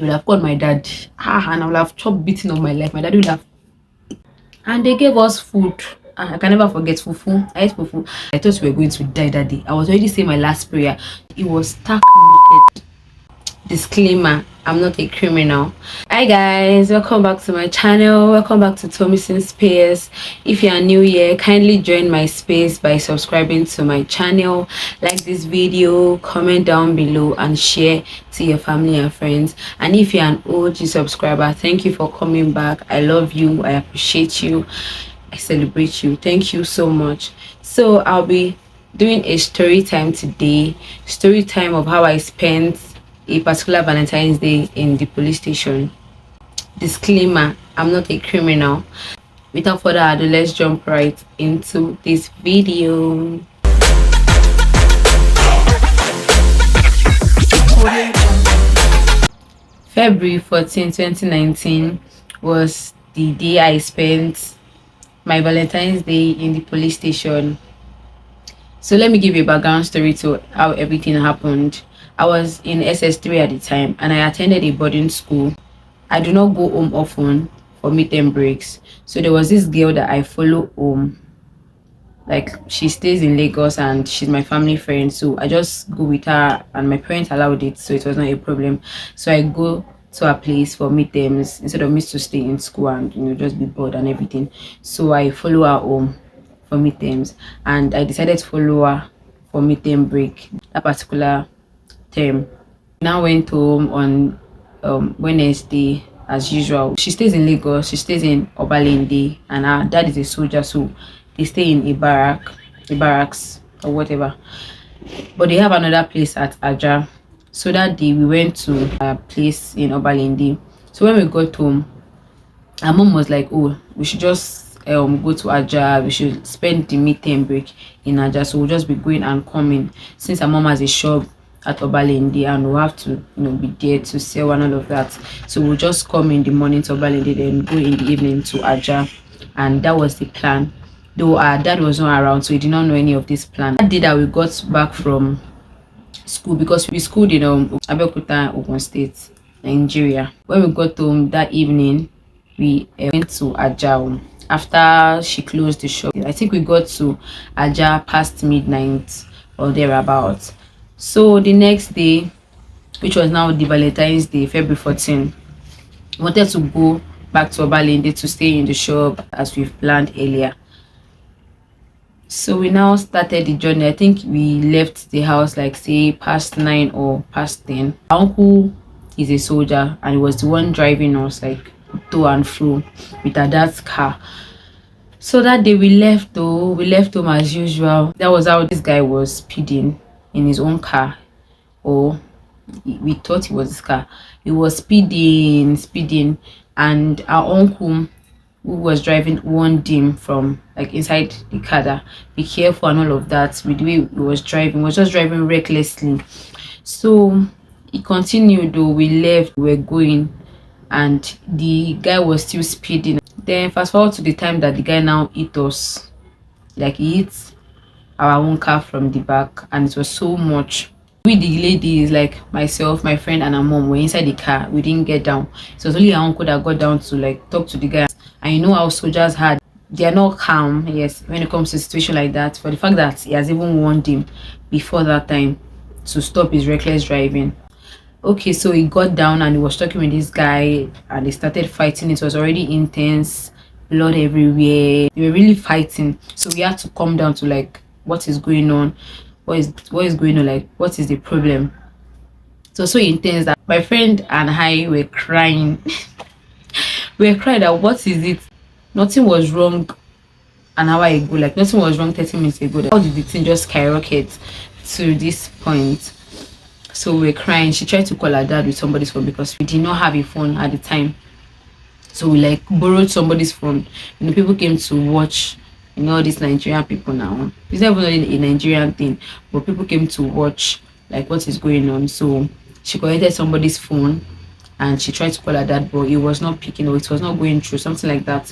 They would have called my dad, and I would have chopped beating of my life. My dad would have, and they gave us food. I can never forget fufu. I ate fufu. I thought we were going to die that day. I was already saying my last prayer. It was stuck naked. Disclaimer, I'm not a criminal. Hi guys, welcome back to my channel. Welcome back to Thomasson Space. If you are new here, kindly join my space by subscribing to my channel. Like this video, comment down below, and share to your family and friends. And if you're an OG subscriber, thank you for coming back. I love you. I appreciate you. I celebrate you. Thank you so much. So I'll be doing a story time today. Story time of how I spent a particular Valentine's Day in the police station. Disclaimer, I'm not a criminal. Without further ado, let's jump right into this video. February 14, 2019 was the day I spent my Valentine's Day in the police station. So let me give you a background story to how everything happened. I was in SS3 at the time, and I attended a boarding school. I do not go home often for midterm breaks. So there was this girl that I follow home. Like, she stays in Lagos and she's my family friend. So I just go with her, and my parents allowed it, so it was not a problem. So I go to her place for midterms instead of me to stay in school and just be bored and everything. So I follow her home for midterms, and I decided to follow her for midterm break that particular term. Now went home on Wednesday as usual. She stays in Lagos. She stays in Obalende, and her dad is a soldier, so they stay in a barracks or whatever. But they have another place at Aja. So that day we went to a place in Obalende. So when we got home, her mom was like, "Oh, we should just go to Aja. We should spend the midterm break in Aja. So we'll just be going and coming, since her mom has a shop at Obalende, and we'll have to be there to sell and all of that. So we'll just come in the morning to Obalende, then go in the evening to Aja." And that was the plan, though our dad was not around, so he did not know any of this plan. That day that we got back from school, because we schooled in Abeokuta, Ogun State, Nigeria. When we got home that evening, we went to Aja. After she closed the shop, I think we got to Aja past midnight or thereabouts. So the next day, which was now the Valentine's Day, February 14, wanted to go back to Obalende to stay in the shop as we've planned earlier. So we now started the journey. I think we left the house like, say, past 9 or past 10. Our uncle is a soldier, and he was the one driving us like to and fro with our dad's car. So that day we left home as usual. That was how this guy was speeding in his own car, or we thought he was his car. He was speeding, and our uncle, who was driving, warned him from like inside the car that be careful and all of that. With the way he was just driving recklessly. So he continued, though we left, we were going, and the guy was still speeding. Then fast forward to the time that the guy now hit us. Like, he hit our own car from the back, and it was so much. We, the ladies, like myself, my friend, and our mom, were inside the car. We didn't get down. So it was only our uncle that got down to like talk to the guy. And you know how soldiers they are not calm, yes, when it comes to a situation like that, for the fact that he has even warned him before that time to stop his reckless driving. Okay, so he got down and he was talking with this guy, and they started fighting. It was already intense, blood everywhere. They were really fighting. So we had to come down to like, what is going on? What is going on? Like, what is the problem? It was so intense that my friend and I were crying. We were crying that, what is it? Nothing was wrong an hour ago. Like, nothing was wrong 30 minutes ago. How did the thing just skyrocket to this point? So we were crying. She tried to call her dad with somebody's phone, because we did not have a phone at the time. So we like borrowed somebody's phone. People came to watch. All these Nigerian people now. It's not even a Nigerian thing, but people came to watch like what is going on. So she collected somebody's phone, and she tried to call her dad, but it was not picking, or it was not going through, something like that.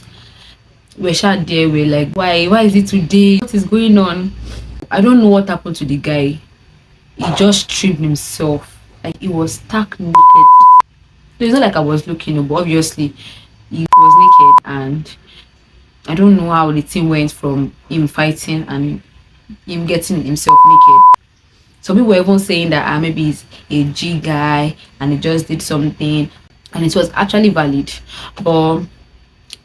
We're shut there. We're like, why is it today? What is going on? I don't know what happened to the guy. He just tripped himself. Like, he was stuck naked. So it's not like I was looking, but obviously he was naked, and I don't know how the thing went from him fighting and him getting himself naked. Some people were even saying that maybe he's a G guy and he just did something, and it was actually valid. But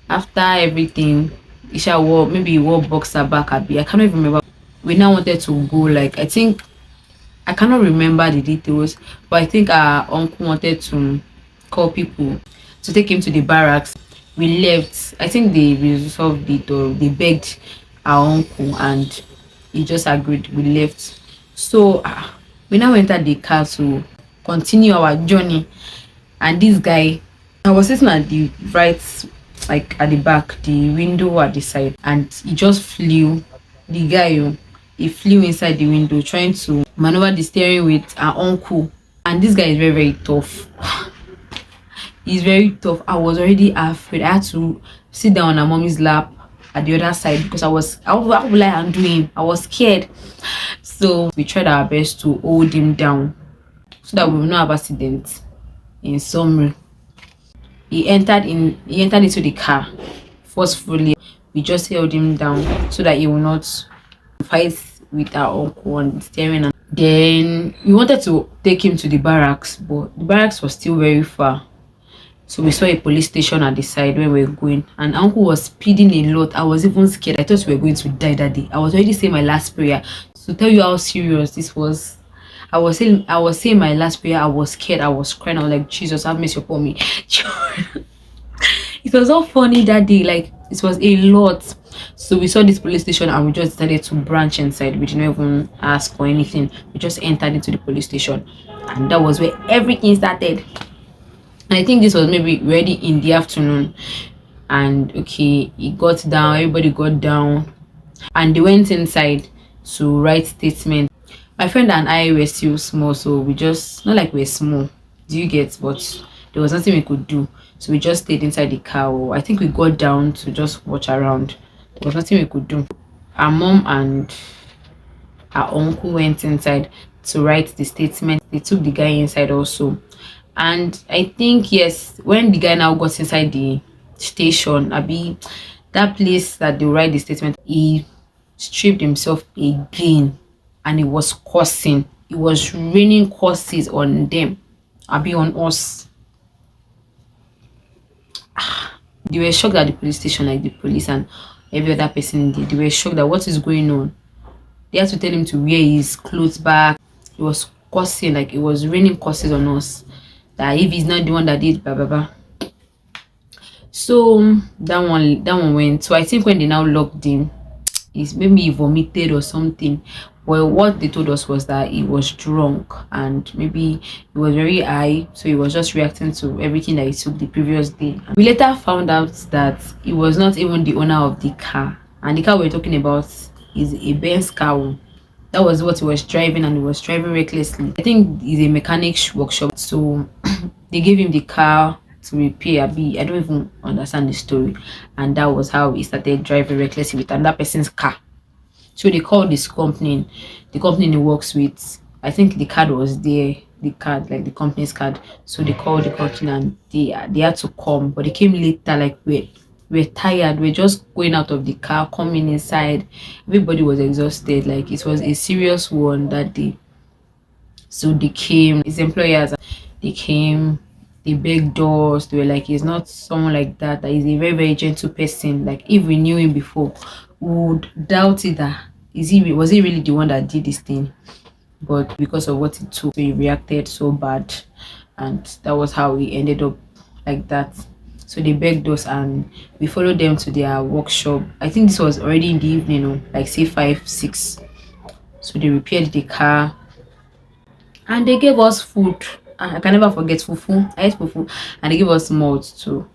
after everything, Isha wore, maybe he wore boxer back at me. I cannot even remember. We now wanted to go, like, I think I cannot remember the details, but I think our uncle wanted to call people to take him to the barracks. We left. I think they resolved it, or they begged our uncle, and he just agreed. We left. So we now entered the car to continue our journey. And this guy, I was sitting at the right, like at the back, the window at the side, and he just flew. The guy, he flew inside the window trying to maneuver the steering with our uncle. And this guy is very, very tough. He's very tough. I was already afraid. I had to sit down on our mommy's lap at the other side because how will I undo him? I was scared. So we tried our best to hold him down so that we will not have accidents. In summary, he entered into the car forcefully. We just held him down so that he will not fight with our uncle on the steering. And then we wanted to take him to the barracks, but the barracks was still very far. So we saw a police station at the side where we were going, and uncle was speeding a lot. I was even scared. I thought we were going to die that day. I was already saying my last prayer. To tell you how serious this was, I was saying my last prayer. I was scared. I was crying. I was like, Jesus, have mercy upon me. It was all funny that day. Like, it was a lot. So we saw this police station and we just decided to branch inside. We didn't even ask or anything. We just entered into the police station, and that was where everything started. And I think this was maybe ready in the afternoon. And okay, he got down, everybody got down, and they went inside to write statement. My friend and I were still small, so we just, not like we're small, do you get? But there was nothing we could do, so we just stayed inside the car. Or I think we got down to just watch around. There was nothing we could do. Our mom and our uncle went inside to write the statement. They took the guy inside also. And I think, yes, when the guy now got inside the station, Abi, that place that they write the statement, he stripped himself again, and he was cursing. It was raining curses on them, Abi, on us. They were shocked at the police station, like the police and every other person did. They were shocked that what is going on. They had to tell him to wear his clothes back. It was cursing, like it was raining curses on us. That if he's not the one that did blah blah blah. So that one went. So I think when they now locked him, maybe he vomited or something. Well, what they told us was that he was drunk and maybe he was very high, so he was just reacting to everything that he took the previous day. We later found out that he was not even the owner of the car, and the car we're talking about is a Benz car. That was what he was driving, and he was driving recklessly. I think it's a mechanic's workshop, so they gave him the car to repair. I don't even understand the story, and that was how he started driving recklessly with another person's car. So they called this company, the company he works with. I think the card was there, the card, like the company's card. So they called the company and they had to come, but they came later. Like we're tired, we're just going out of the car, coming inside. Everybody was exhausted. Like it was a serious one that day. So they came, his employers, they came, they begged us. They were like, he's not someone like that. That he's a very, very gentle person. Like if we knew him before, would doubt it that was he really the one that did this thing. But because of what it took, he reacted so bad, and that was how we ended up like that. So they begged us and we followed them to their workshop. I think this was already in the evening, like say 5 6. So they repaired the car and they gave us food. I can never forget fufu. I ate fufu, and they gave us malt too.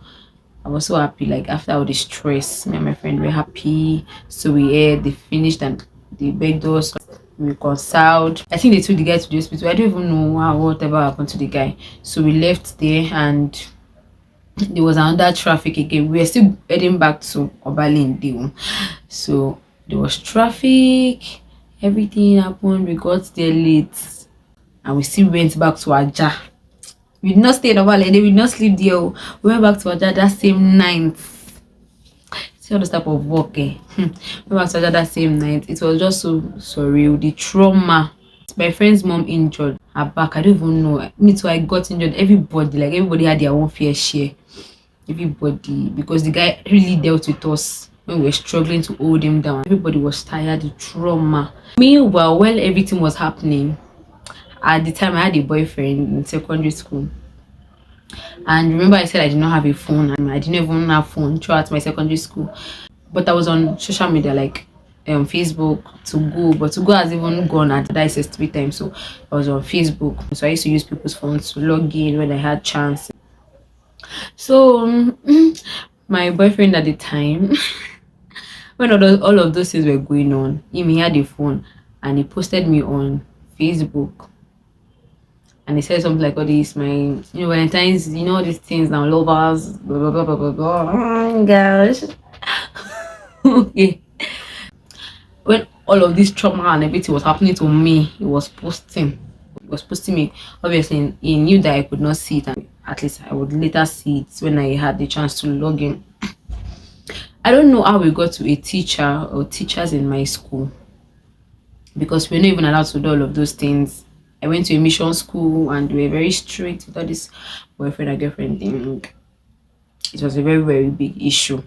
I was so happy. Like after all the stress, me and my friend were happy. So we ate, they finished, and they begged us, we reconciled. I think they took the guy to the hospital. I don't even know whatever happened to the guy. So we left there, and there was another traffic again. We were still heading back to Obalinde. So there was traffic, everything happened. We got there late, and we still went back to Aja. We did not stay in Obale, we did not sleep there. Oh. We went back to Aja that same night. See all this type of work, eh? We went back to Aja that same night. It was just so surreal. The trauma. My friend's mom injured her back. I don't even know. Me too, I got injured. Everybody had their own fair share. Everybody, because the guy really dealt with us when we were struggling to hold him down. Everybody was tired, the trauma. Meanwhile, while everything was happening, at the time I had a boyfriend in secondary school. And remember I said I did not have a phone, and I didn't even have phone throughout my secondary school. But I was on social media like Facebook, to go, but to go has even gone at that STORYTIME. So I was on Facebook. So I used to use people's phones to log in when I had chance. So my boyfriend at the time, when all of those things were going on, he had a phone and he posted me on Facebook. And he said something like, all these, Valentine's, all these things now, lovers, blah, blah, blah, blah, blah, blah. Oh, gosh. Okay. When all of this trauma and everything was happening to me, he was posting me. Obviously, he knew that I could not see it, and at least I would later see it when I had the chance to log in. I don't know how we got to a teacher or teachers in my school, because we're not even allowed to do all of those things. I went to a mission school and we were very strict with all this boyfriend and girlfriend thing. It was a very, very big issue.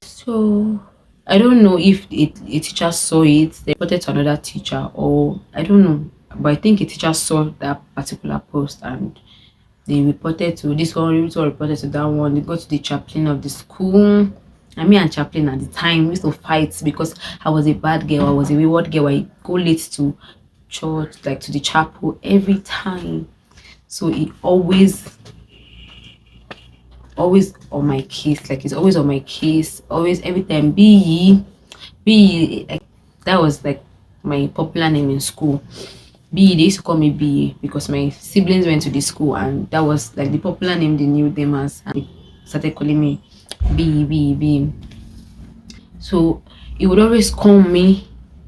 So I don't know if a teacher saw it, they reported to another teacher, or I don't know. But I think a teacher saw that particular post and they reported to this one, reported to that one. They got to the chaplain of the school. And me and chaplain at the time we used to fight because I was a bad girl, I was a wayward girl. I go late to church, like to the chapel every time. So he always on my case, like he's always on my case, always, every time. Be like, that was like my popular name in school. They used to call me B because my siblings went to the school and that was like the popular name they knew them as, and they started calling me B. So he would always call me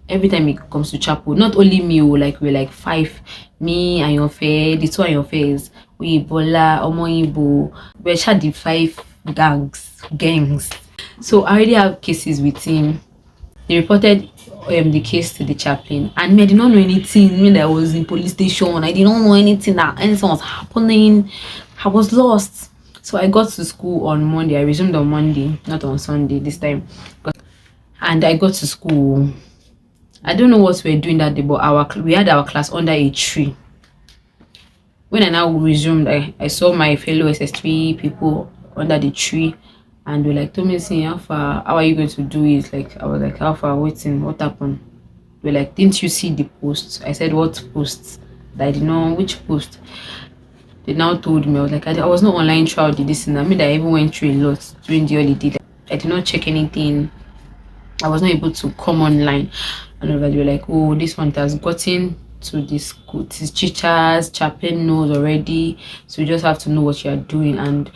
every time it comes to chapel. Not only me, like we're like 5, me and your fair, the 2 and your fairs, we Bola, Omoibo, we had the 5 gangs. So I already have cases with him. They reported the case to the chaplain, and me, I did not know anything. When I was in police station, I did not know anything, that anything was happening. I was lost. So I got to school on Monday. I resumed on Monday, not on Sunday this time. And I got to school. I don't know what we were doing that day, but we had our class under a tree. When I now resumed, I saw my fellow SS3 people under the tree, and they like told me, saying, how are you going to do it? Like, I was like, how far, waiting, what happened? They were like, didn't you see the post? I said, what post? I didn't know which post. They now told me. I was like, I was not online throughout the this, and I mean, I even went through a lot during the holiday. I did not check anything. I was not able to come online. And they were like, oh, this one has gotten to the school, his teachers, chaplain knows already, so you just have to know what you are doing. And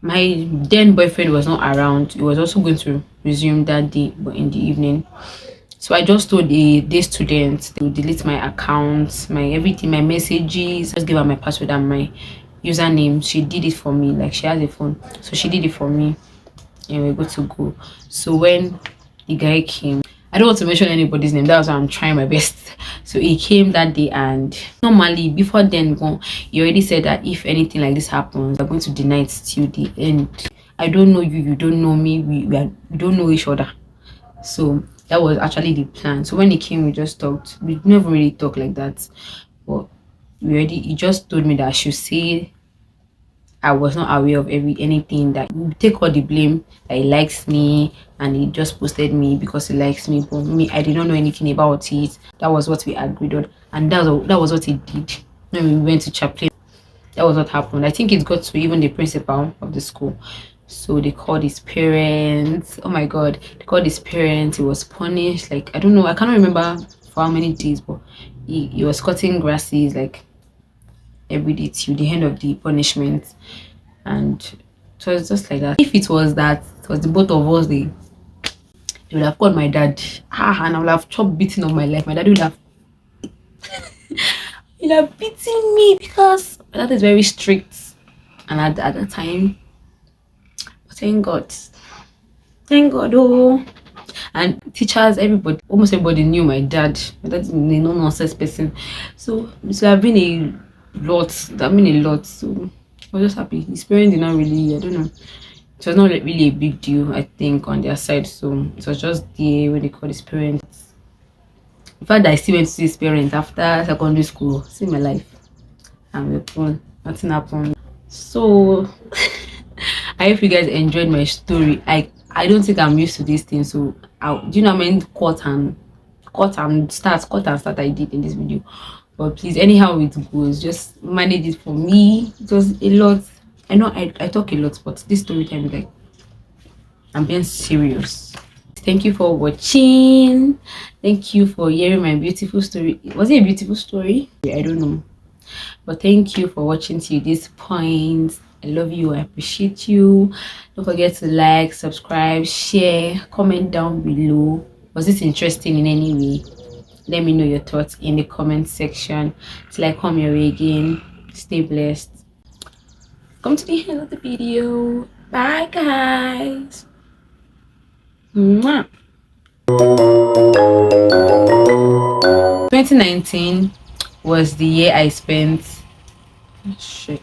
my then boyfriend was not around. He was also going to resume that day, but in the evening. So I just told the day students to delete my accounts, my everything, my messages. Just give her my password and my username. She did it for me. Like, she has a phone, so she did it for me, and we're good to go. So when the guy came, I don't want to mention anybody's name, that's why I'm trying my best. So he came that day, and normally before then he already said that if anything like this happens, we're going to deny it till the end. I don't know you, you don't know me, we don't know each other. So that was actually the plan. So when he came, we just talked. We never really talk like that, but he just told me that I should say I was not aware of anything, that take all the blame, that he likes me and he just posted me because he likes me. But me, I did not know anything about it. That was what we agreed on, and that was what he did. When we went to chaplain, that was what happened. I think it got to even the principal of the school. So they called his parents. Oh my god, they called his parents. He was punished. Like, I don't know, I cannot remember for how many days, but he was cutting grasses like every day till the end of the punishment. And it was just like that. If it was the both of us, they would have called my dad, and I would have chopped beating of my life. My dad would have You are beating me because that is very strict. And at that time, thank God. Thank God, oh. And teachers, everybody, almost everybody knew my dad. My dad is a no nonsense person. So I've been a lot. I've been a lot. So I was just happy. His parents did not really, I don't know. It was not really a big deal, I think, on their side. So it was just there when they called his parents. In fact, I still went to see his parents after secondary school. See my life. And we're cool. Nothing happened. So I hope you guys enjoyed my story. I don't think I'm used to this thing. So do you know how many cut and start I did in this video? But please, anyhow it goes, just manage it for me. It was a lot. I know I talk a lot, but this story time, like, I'm being serious. Thank you for watching. Thank you for hearing my beautiful story. Was it a beautiful story? I don't know. But thank you for watching till this point. I love you. I appreciate you. Don't forget to like, subscribe, share, comment down below. Was this interesting in any way? Let me know your thoughts in the comment section. Till I come your way again. Stay blessed. Come to the end of the video. Bye, guys. Mwah. 2019 was the year I spent. Shit.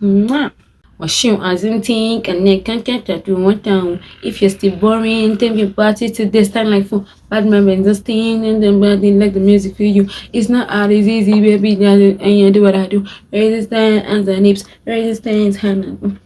Mwah. Washing as in think and then can't get that you want down. If you're still boring, take your party to this time like for bad memories, just thing and then bad like the music for you. It's not hard, it's easy, baby. And you do what I do. Resistance and the nips, resistance, hand.